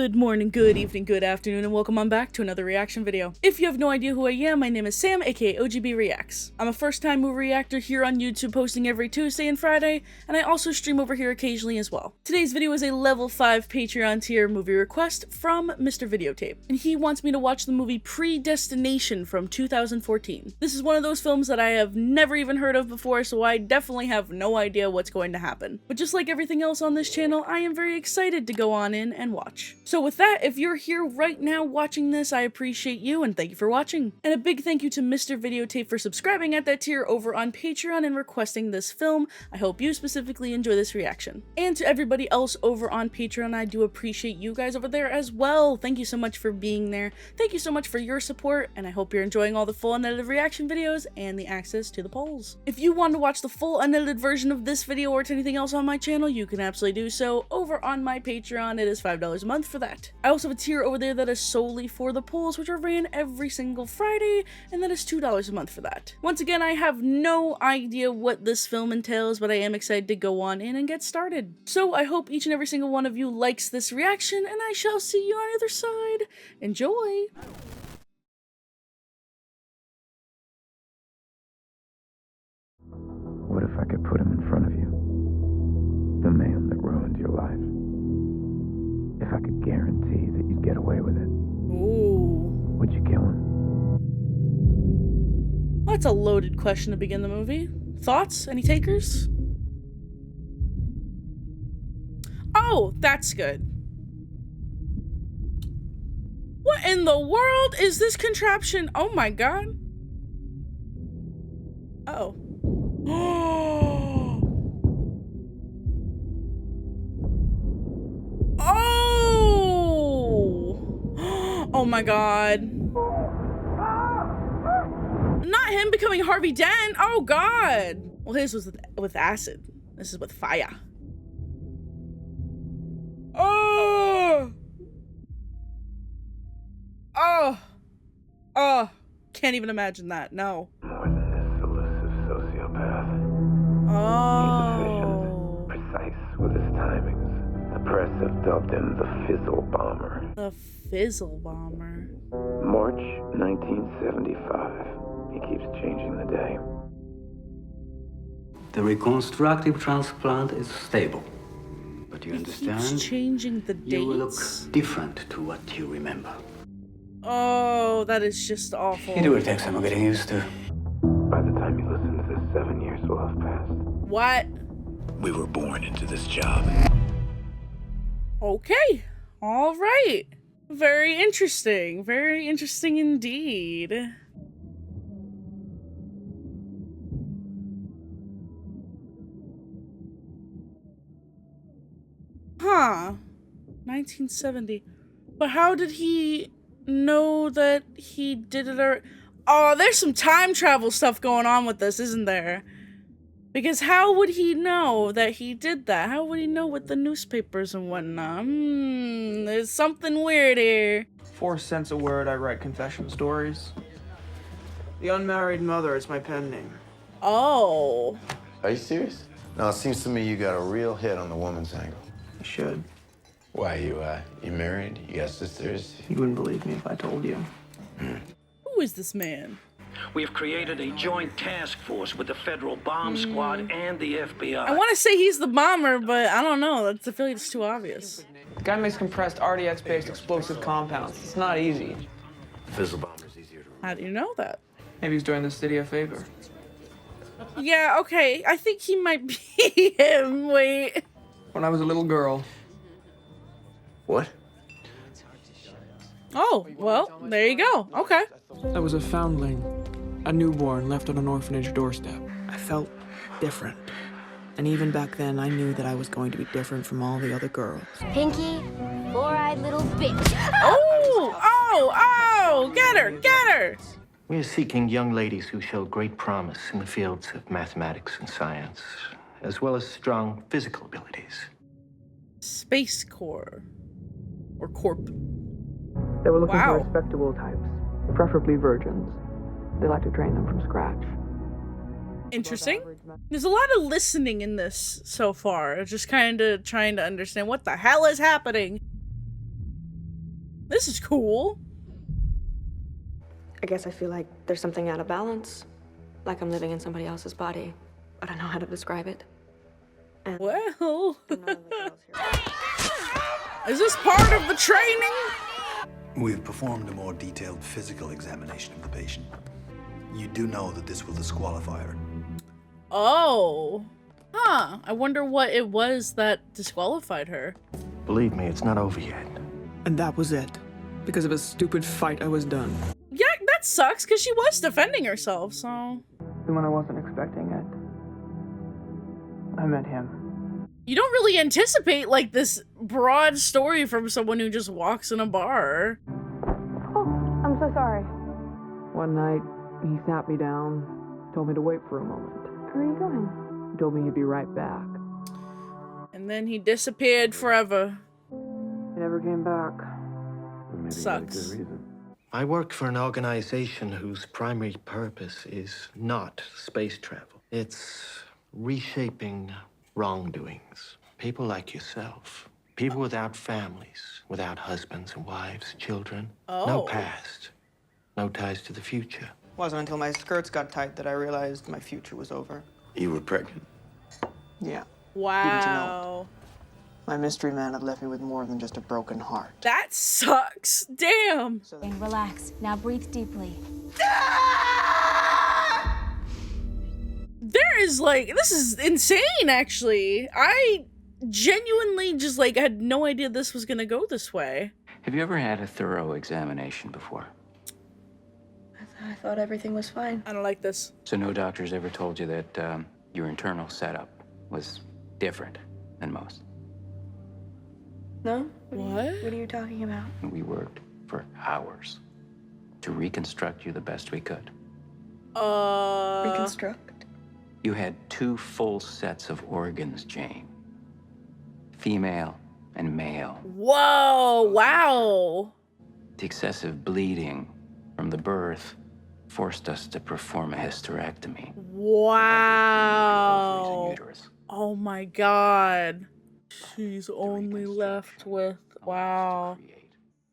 Good morning, good evening, good afternoon, and welcome on back to another reaction video. If you have no idea who I am, my name is Sam, aka OGBReacts. I'm a first-time movie reactor here on YouTube, posting every Tuesday and Friday, and I also stream over here occasionally as well. Today's video is a level 5 Patreon tier movie request from Mr. Videotape, and he wants me to watch the movie Predestination from 2014. This is one of those films that I have never even heard of before, so I definitely have no idea what's going to happen. But just like everything else on this channel, I am very excited to go on in and watch. So with that, if you're here right now watching this, I appreciate you and thank you for watching. And a big thank you to Mr. Videotape for subscribing at that tier over on Patreon and requesting this film. I hope you specifically enjoy this reaction. And to everybody else over on Patreon, I do appreciate you guys over there as well. Thank you so much for being there. Thank you so much for your support, and I hope you're enjoying all the full unedited reaction videos and the access to the polls. If you want to watch the full unedited version of this video or to anything else on my channel, you can absolutely do so over on my Patreon. It is $5 a month for that. I also have a tier over there that is solely for the polls, which are ran every single Friday, and that is $2 a month for that. Once again, I have no idea what this film entails, but I am excited to go on in and get started. So I hope each and every single one of you likes this reaction, and I shall see you on the other side. Enjoy! What if I could put him in front of you? The man that ruined your life. If I could guarantee that you'd get away with it. Ooh. Would you kill him? Well, that's a loaded question to begin the movie. Thoughts? Any takers? Oh, that's good. What in the world is this contraption? Oh my god. Uh-oh. Oh my god. Not him becoming Harvey Dent. Oh god. Well, his was with acid. This is with fire. Oh. Oh. Oh. Can't even imagine that. No. More than this elusive sociopath. Oh. He's efficient, precise with his timings. The press have dubbed him the Fizzle Bomber. The Fizzle Bomber. March 1975. He keeps changing the day. The reconstructive transplant is stable. But you understand? Keeps changing the dates. You will look different to what you remember. Oh, that is just awful. It will take some getting used to. By the time you listen to this, 7 years will have passed. What? We were born into this job. Okay. All right. Very interesting. Very interesting indeed. Huh. 1970. But how did he know that he did it? Or oh, there's some time travel stuff going on with this, isn't there? Because how would he know that he did that? How would he know with the newspapers and whatnot? There's something weird here. 4 cents a word, I write confession stories. The Unmarried Mother is my pen name. Oh. Are you serious? No, it seems to me you got a real hit on the woman's angle. I should. Why, you married? You got sisters? You wouldn't believe me if I told you. Who is this man? We have created a joint task force with the Federal Bomb Squad and the FBI. I want to say he's the bomber, but I don't know. I feel like it's too obvious. The guy makes compressed RDX-based explosive compounds. It's not easy. Fizzle Bomber's easier to How do you know that? Maybe he's doing the city a favor. Yeah, okay. I think he might be him. Wait. When I was a little girl. What? Oh, well, there you go. Okay. I was a foundling. A newborn left on an orphanage doorstep. I felt different. And even back then, I knew that I was going to be different from all the other girls. Pinky, four-eyed little bitch. Oh, get her, get her. We are seeking young ladies who show great promise in the fields of mathematics and science, as well as strong physical abilities. Space Corps. Or Corp. They were looking Wow. for respectable types, preferably virgins. They like to train them from scratch. Interesting. There's a lot of listening in this so far. Just kind of trying to understand what the hell is happening. This is cool. I guess I feel like there's something out of balance. Like I'm living in somebody else's body. I don't know how to describe it. And Well, none of the girls here. is this part of the training? We've performed a more detailed physical examination of the patient. You do know that this will disqualify her. Oh. Huh. I wonder what it was that disqualified her. Believe me, it's not over yet. And that was it. Because of a stupid fight, I was done. Yeah, that sucks because she was defending herself, so. And when I wasn't expecting it, I met him. You don't really anticipate like this broad story from someone who just walks in a bar. Oh, I'm so sorry. One night, he sat me down, told me to wait for a moment. Where are you going? He told me he'd be right back. And then he disappeared forever. He never came back. Maybe Sucks. you had a good reason. I work for an organization whose primary purpose is not space travel. It's reshaping wrongdoings. People like yourself. People without families, without husbands and wives, children. No Oh. past. No ties to the future. Wasn't until my skirts got tight that I realized my future was over. You were pregnant. Yeah. Wow. My mystery man had left me with more than just a broken heart. That sucks. Damn. So Relax. Now breathe deeply. There is like, this is insane actually. I genuinely just like had no idea this was gonna go this way. Have you ever had a thorough examination before? I thought everything was fine. I don't like this. So no doctor's ever told you that your internal setup was different than most? No? What? What are you talking about? We worked for hours to reconstruct you the best we could. Reconstruct? You had 2 full sets of organs, Jane. Female and male. Whoa, wow. The excessive bleeding from the birth forced us to perform a hysterectomy. Wow. Uterus. Oh my god. She's only left with, wow.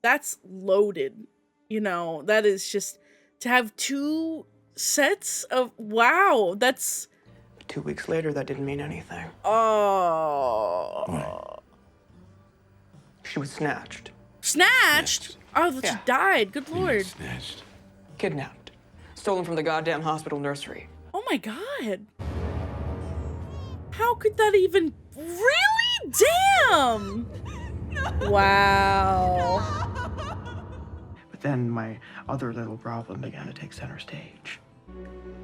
That's loaded. You know, that is just, to have 2 sets of, wow, that's. 2 weeks later, that didn't mean anything. Oh. She was snatched. Snatched? Oh, that she Yeah. died. Good lord. Snatched. Kidnapped. Stolen from the goddamn hospital nursery. Oh my god. How could that even, really? Damn. Wow. But then my other little problem began to take center stage.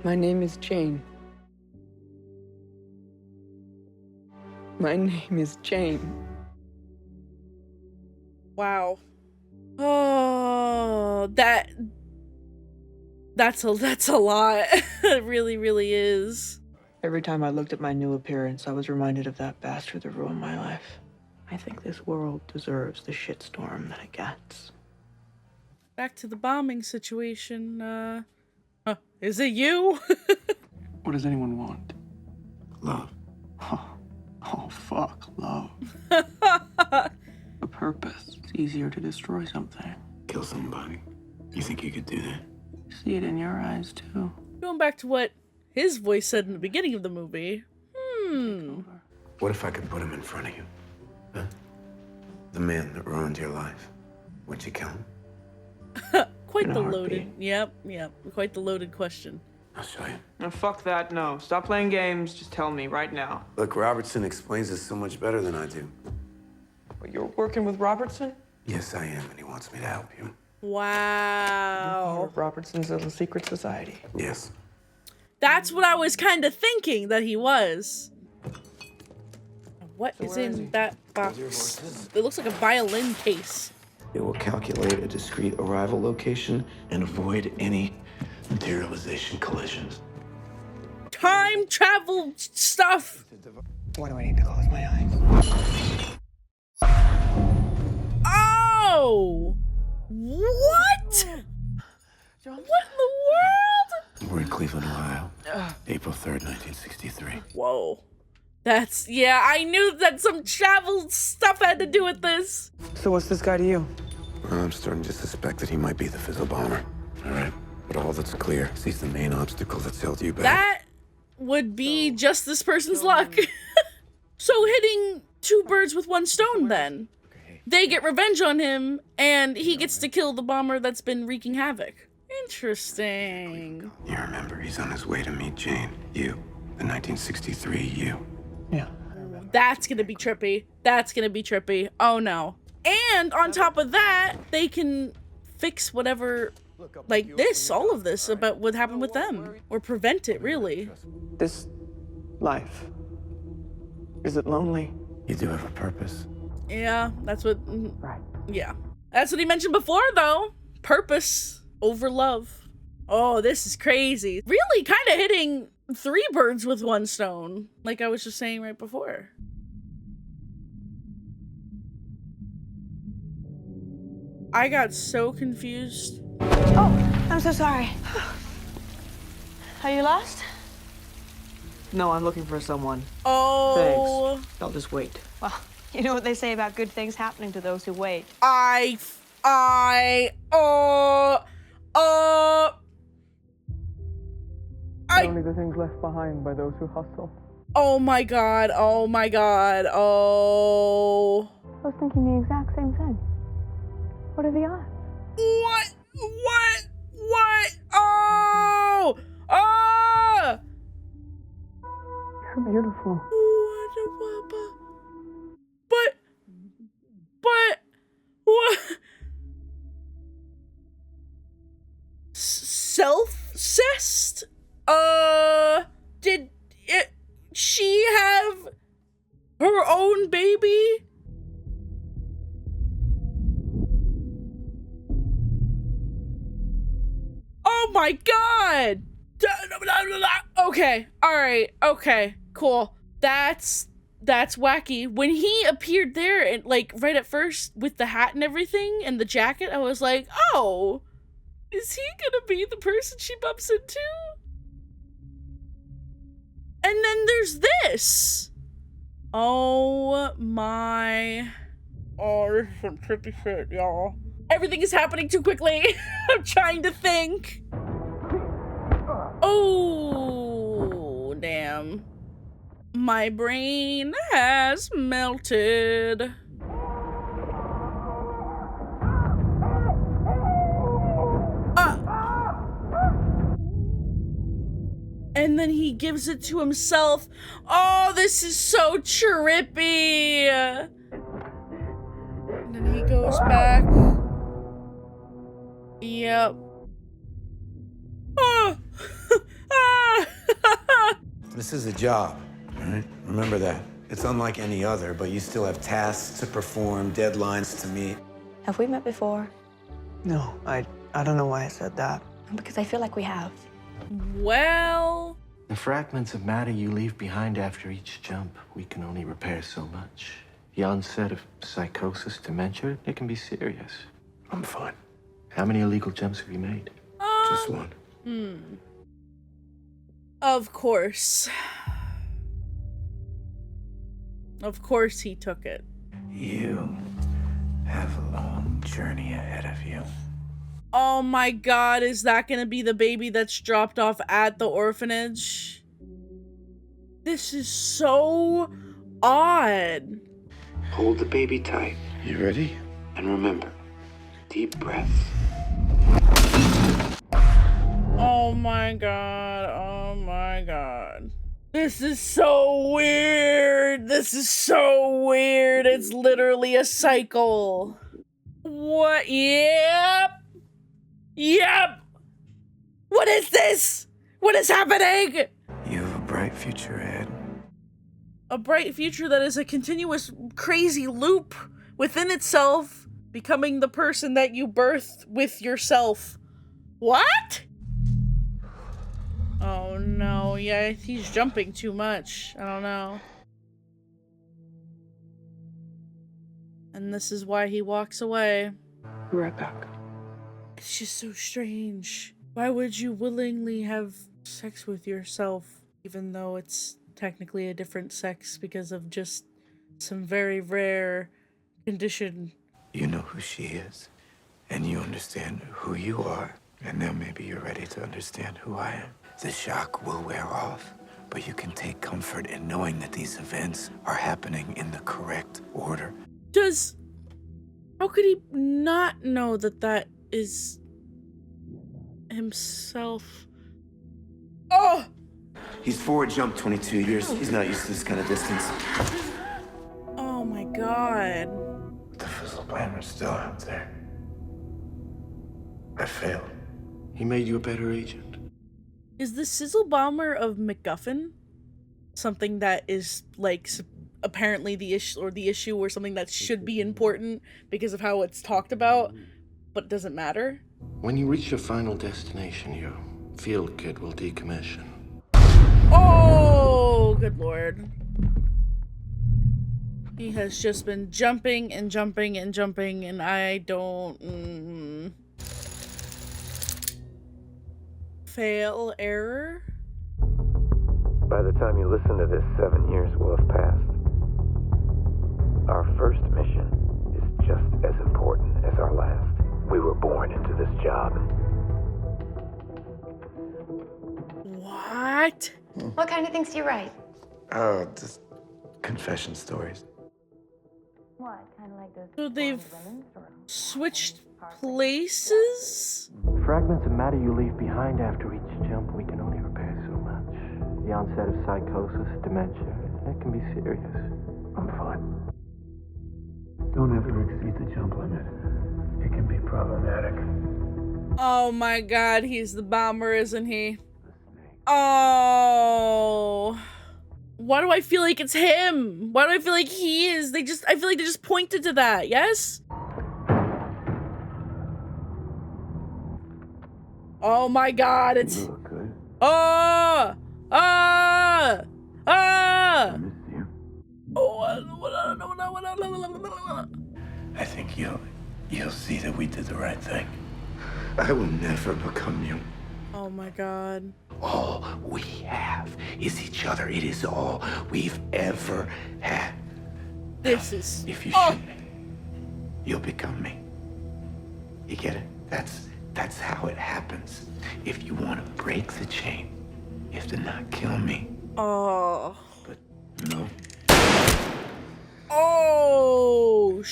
My name is Jane. My name is Jane. Wow. Oh, that's a lot. It really, really is. Every time I looked at my new appearance, I was reminded of that bastard that ruined my life. I think this world deserves the shitstorm that it gets. Back to the bombing situation. Is it you? What does anyone want? Love. Oh, fuck, love. A purpose. It's easier to destroy something. Kill somebody. You think you could do that? See it in your eyes, too. Going back to what his voice said in the beginning of the movie. What if I could put him in front of you? Huh? The man that ruined your life. Would you kill him? Quite In a the heartbeat. loaded. Yep. Quite the loaded question. I'll show you. No, fuck that, no. Stop playing games. Just tell me right now. Look, Robertson explains this so much better than I do. But you're working with Robertson? Yes, I am, and he wants me to help you. Wow. Robertson's little secret society. Yes. That's what I was kind of thinking that he was. What is where is in he? that box? It looks like a violin case. It will calculate a discrete arrival location and avoid any materialization collisions. Time travel stuff. Why do I need to close my eyes? Oh! What? What in the world? We're in Cleveland, Ohio. April 3rd, 1963. Whoa. That's, yeah, I knew that some travel stuff had to do with this. So what's this guy to you? Well, I'm starting to suspect that he might be the fizzle bomber. All right. But all that's clear is he's the main obstacle that's held you back. That would be just this person's luck. So hitting two birds with one stone then. They get revenge on him, and he gets to kill the bomber that's been wreaking havoc. Interesting. You remember, he's on his way to meet Jane. You. The 1963 you. Yeah. That's gonna be trippy. That's gonna be trippy. Oh no. And on top of that, they can fix whatever, like this, all of this about what happened with them. Or prevent it, really. This life, is it lonely? You do have a purpose. Yeah, that's what, Right. yeah. That's what he mentioned before, though. Purpose over love. Oh, this is crazy. Really kind of hitting three birds with one stone, like I was just saying right before. I got so confused. Oh, I'm so sorry. Are you lost? No, I'm looking for someone. Oh. Thanks. I'll just wait. Well, you know what they say about good things happening to those who wait. I Only the things left behind by those who hustle. Oh my god, oh my god, oh. I was thinking the exact same thing. What are the odds? What? Oh! Oh! You're beautiful. But, what? Self-cessed? Did she have her own baby? Oh my god! Okay, alright, okay, cool. That's wacky. When he appeared there, and like right at first with the hat and everything and the jacket, I was like, oh, is he gonna be the person she bumps into? And then there's this. Oh my. Oh, this is some trippy shit, y'all. Everything is happening too quickly. I'm trying to think. Oh, damn. My brain has melted. And then he gives it to himself. Oh, this is so trippy. And then he goes back. Yep. Oh. This is a job, all right? Remember that. It's unlike any other, but you still have tasks to perform, deadlines to meet. Have we met before? No, I don't know why I said that. Because I feel like we have. Well. The fragments of matter you leave behind after each jump, we can only repair so much. The onset of psychosis, dementia, it can be serious. I'm fine. How many illegal jumps have you made? Just one. Of course. Of course he took it. You have a long journey ahead of you. Oh my god, is that gonna be the baby that's dropped off at the orphanage? This is so odd. Hold the baby tight. You ready? And remember, deep breaths. Oh my god, oh my god. This is so weird. This is so weird. It's literally a cycle. What? Yep. Yep. What is this? What is happening? You have a bright future ahead. A bright future that is a continuous crazy loop within itself, becoming the person that you birthed with yourself. What? Oh no, yeah, he's jumping too much. I don't know. And this is why he walks away. Be right back. It's just so strange. Why would you willingly have sex with yourself, even though it's technically a different sex because of just some very rare condition? You know who she is. and you understand who you are, and now maybe you're ready to understand who I am. The shock will wear off, but you can take comfort in knowing that these events are happening in the correct order. How could he not know that that is himself? Oh! He's forward jumped 22 years. He's not used to this kind of distance. Oh my god. The fizzle blammer's still out there. I failed. He made you a better agent. Is the sizzle bomber of MacGuffin something that is like apparently the issue or something that should be important because of how it's talked about, but it doesn't matter? When you reach your final destination, your field kit will decommission. Oh, good lord. He has just been jumping and jumping and jumping, and I don't... Fail, error? By the time you listen to this, 7 years will have passed. Our first mission is just as important as our last. We were born into this job. What? What kind of things do you write? Oh, just confession stories. What, kind of like those? So they've switched places? Fragments of matter you leave behind after each jump, we can only repair so much. The onset of psychosis, dementia, it can be serious. I'm fine. Don't ever exceed the jump limit. It can be problematic. Oh my god, he's the bomber, isn't he? Oh. Why do I feel like it's him? Why do I feel like he is? I feel like they just pointed to that, yes? Oh my god, it's... You look good. Oh! Ah! Ah! I miss you. Oh, I think you'll see that we did the right thing. I will never become you. oh my god. All we have is each other. It is all we've ever had. This is... If you shoot me, you'll become me. You get it? That's how it happens. If you want to break the chain, you have to not kill me. Oh. But no. Oh,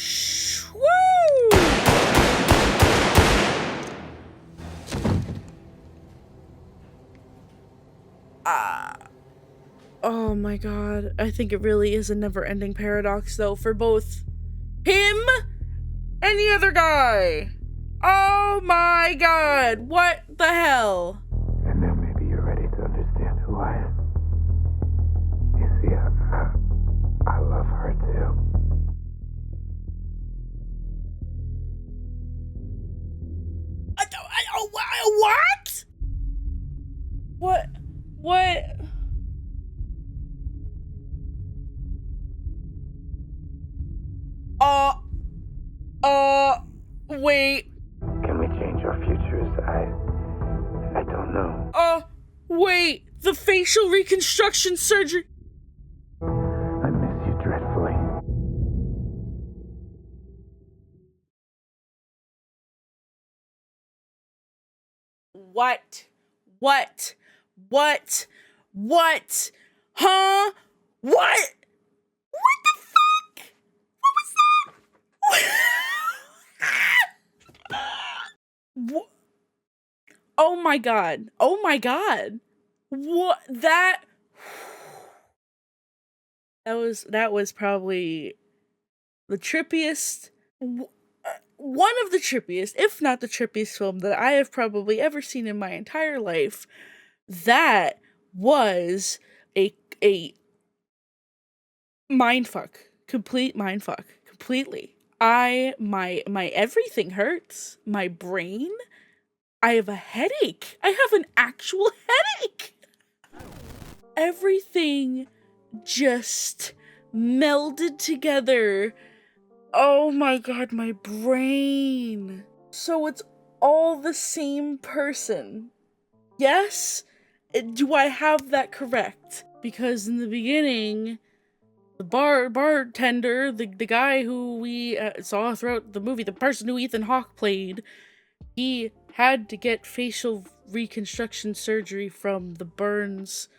woo! Oh my god. I think it really is a never-ending paradox, though, for both him and the other guy. Oh my god. What the hell? And now maybe you're ready to understand who I am. You see, I love her too. What? What? What? Wait. Can we change our futures? I don't know. Wait. The facial reconstruction surgery. I miss you dreadfully. What? What? What? What? Huh? What? What the fuck? What was that? What? Oh my god. Oh my god. What? That was probably the trippiest, one of the trippiest, if not the trippiest film that I have probably ever seen in my entire life. That was a mindfuck. Complete mindfuck. Completely. My everything hurts. My brain. I have a headache. I have an actual headache. Everything just melded together. Oh my god, my brain. So it's all the same person. Yes? Do I have that correct? Because in the beginning, The bartender, the guy who we saw throughout the movie, the person who Ethan Hawke played, he had to get facial reconstruction surgery from the burns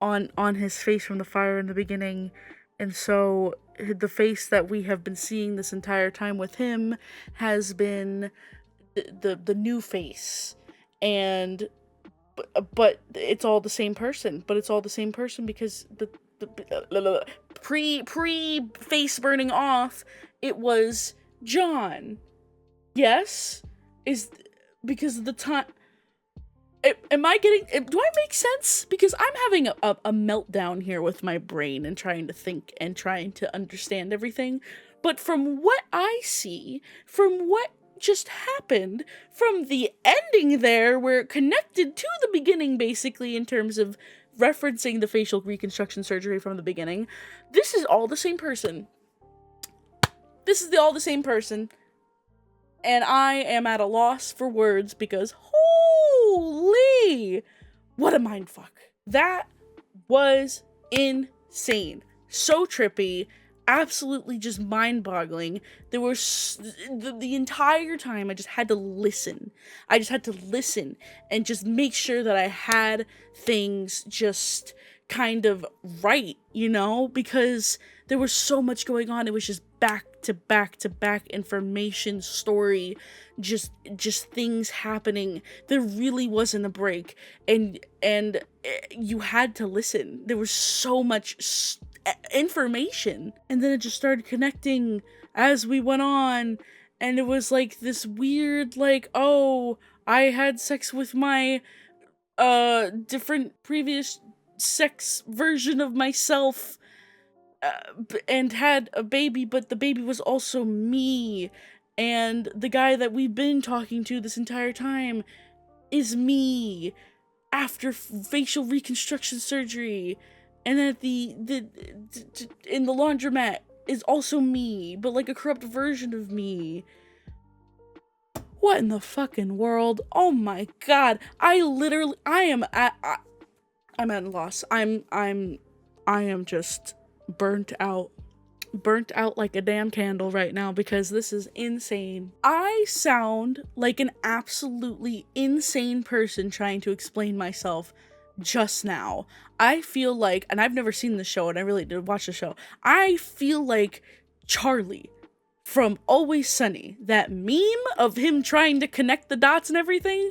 on his face from the fire in the beginning. And so the face that we have been seeing this entire time with him has been the new face. And but it's all the same person. But it's all the same person because the pre face burning off, it was John. Yes, is because of the time. Am I getting? Do I make sense? Because I'm having a meltdown here with my brain and trying to think and trying to understand everything. But from what I see, from what just happened, from the ending there where it connected to the beginning, basically in terms of referencing the facial reconstruction surgery from the beginning, this is all the same person. This is all the same person. And I am at a loss for words because holy, what a mindfuck. That was insane. So trippy. Absolutely just mind-boggling. There was the entire time I just had to listen. I just had to listen and just make sure that I had things just kind of right, you know, because there was so much going on. It was just back to back to back information, story, just things happening. There really wasn't a break, and you had to listen. There was so much information, and then it just started connecting as we went on, and it was like this weird, like, oh, I had sex with my different previous sex version of myself and had a baby, but the baby was also me, and the guy that we've been talking to this entire time is me after facial reconstruction surgery. And then at in the laundromat is also me, but like a corrupt version of me. What in the fucking world? Oh my god. I am at a loss. I am just burnt out like a damn candle right now because this is insane. I sound like an absolutely insane person trying to explain myself just now. I feel like, and I've never seen the show and I really did watch the show, I feel like Charlie from Always Sunny, that meme of him trying to connect the dots and everything.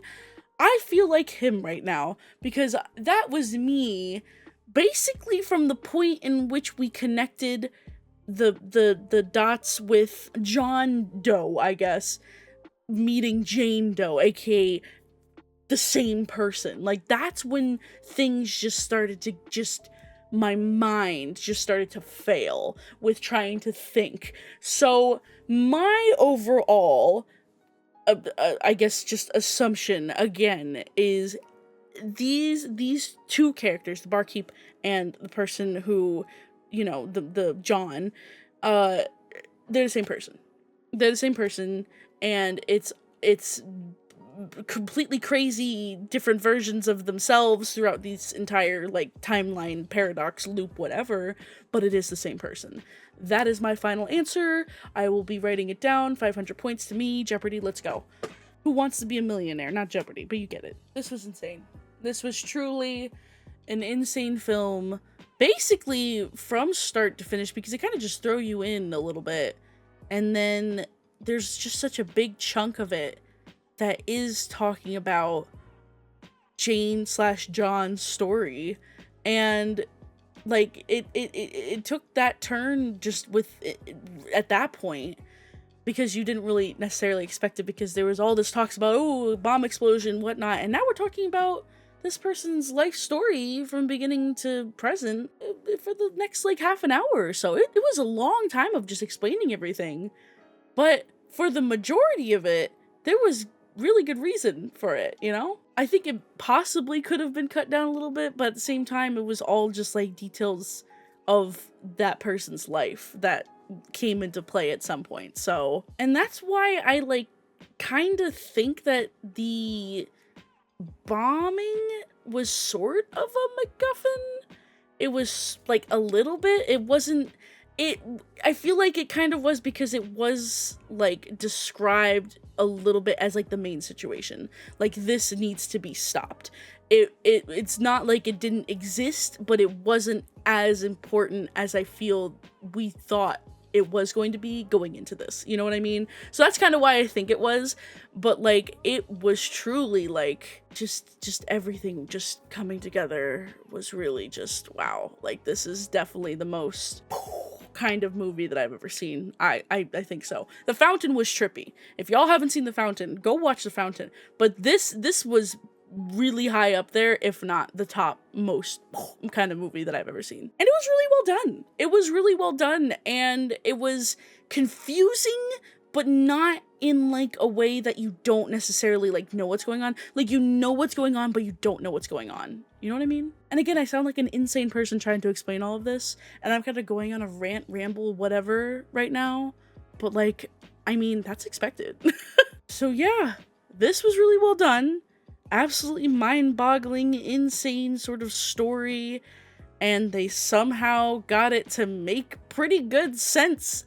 I feel like him right now because that was me basically from the point in which we connected the dots with John Doe, I guess, meeting Jane Doe, aka the same person. Like, that's when things just started to my mind just started to fail with trying to think. So my overall I guess just assumption again is these two characters, the barkeep and the person who, you know, the John, they're the same person. They're the same person, and it's completely crazy different versions of themselves throughout these entire like timeline paradox loop whatever, but it is the same person. That is my final answer. I will be writing it down. 500 points to me. Jeopardy, let's go. Who Wants to Be a Millionaire? Not Jeopardy, but you get it. This was insane. This was truly an insane film, basically from start to finish, because it kind of just throw you in a little bit, and then there's just such a big chunk of it that is talking about Jane/John's story, and like it took that turn just with it, at that point, because you didn't really necessarily expect it, because there was all this talks about, oh, bomb explosion, whatnot, and now we're talking about this person's life story from beginning to present for the next like half an hour or so. It was a long time of just explaining everything, but for the majority of it, there was really good reason for it, you know? I think it possibly could have been cut down a little bit, but at the same time, it was all just like details of that person's life that came into play at some point. So, and that's why I like kind of think that the bombing was sort of a MacGuffin, it was like a little bit. It wasn't, I feel like it kind of was because it was like described a little bit as like the main situation. Like, this needs to be stopped. It's not like it didn't exist, but it wasn't as important as I feel we thought it was going to be going into this, you know what I mean? So that's kind of why I think it was, but like, it was truly like just everything just coming together was really just wow. Like, this is definitely the most kind of movie that I've ever seen. I think so. The Fountain was trippy. If y'all haven't seen The Fountain, go watch The Fountain. But this was really high up there, if not the top most kind of movie that I've ever seen. And it was really well done. It was really well done, and it was confusing, but not in like a way that you don't necessarily like know what's going on. Like, you know what's going on, but you don't know what's going on. You know what I mean? And again, I sound like an insane person trying to explain all of this, and I'm kind of going on a rant, ramble, whatever right now, but like, I mean, that's expected. So yeah, this was really well done. Absolutely mind-boggling, insane sort of story, and they somehow got it to make pretty good sense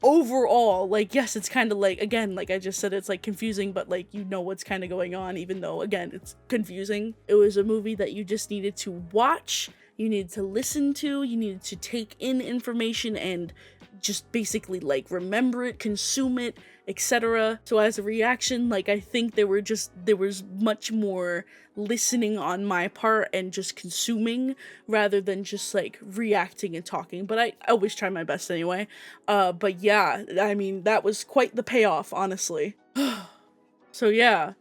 overall. Like, yes, it's kind of like, again, like I just said, it's like confusing, but like, you know what's kind of going on, even though, again, it's confusing. It was a movie that you just needed to watch, you needed to listen to, you needed to take in information and just basically like remember it, consume it, etc. So as a reaction, like, I think there was much more listening on my part and just consuming rather than just like reacting and talking, but I always try my best anyway. But yeah, I mean, that was quite the payoff, honestly. So yeah,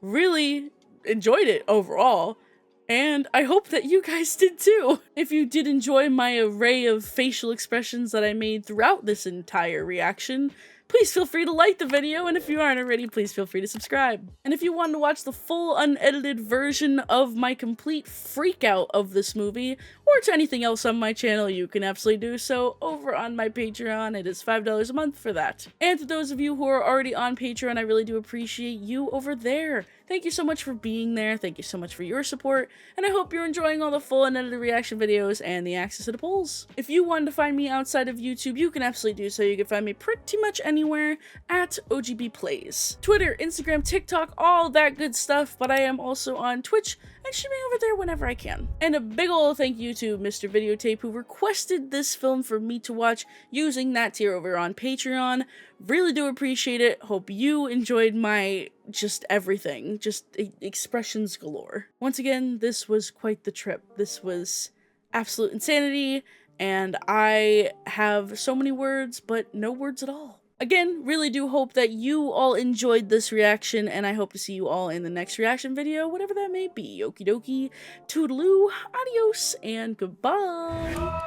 really enjoyed it overall. And I hope that you guys did too. If you did enjoy my array of facial expressions that I made throughout this entire reaction, please feel free to like the video, and if you aren't already, please feel free to subscribe. And if you want to watch the full unedited version of my complete freakout of this movie, or to anything else on my channel, you can absolutely do so over on my Patreon. It is $5 a month for that. And to those of you who are already on Patreon, I really do appreciate you over there. Thank you so much for being there, thank you so much for your support, and I hope you're enjoying all the full unedited reaction videos and the access to the polls. If you wanted to find me outside of YouTube, you can absolutely do so. You can find me pretty much anywhere at OGBPlays. Twitter, Instagram, TikTok, all that good stuff, but I am also on Twitch and streaming over there whenever I can. And a big ol' thank you to Mr. Videotape, who requested this film for me to watch using that tier over on Patreon. Really do appreciate it. Hope you enjoyed my just everything, just expressions galore. Once again, this was quite the trip. This was absolute insanity, and I have so many words, but no words at all. Again, really do hope that you all enjoyed this reaction, and I hope to see you all in the next reaction video, whatever that may be. Okie dokie, toodaloo, adios, and goodbye.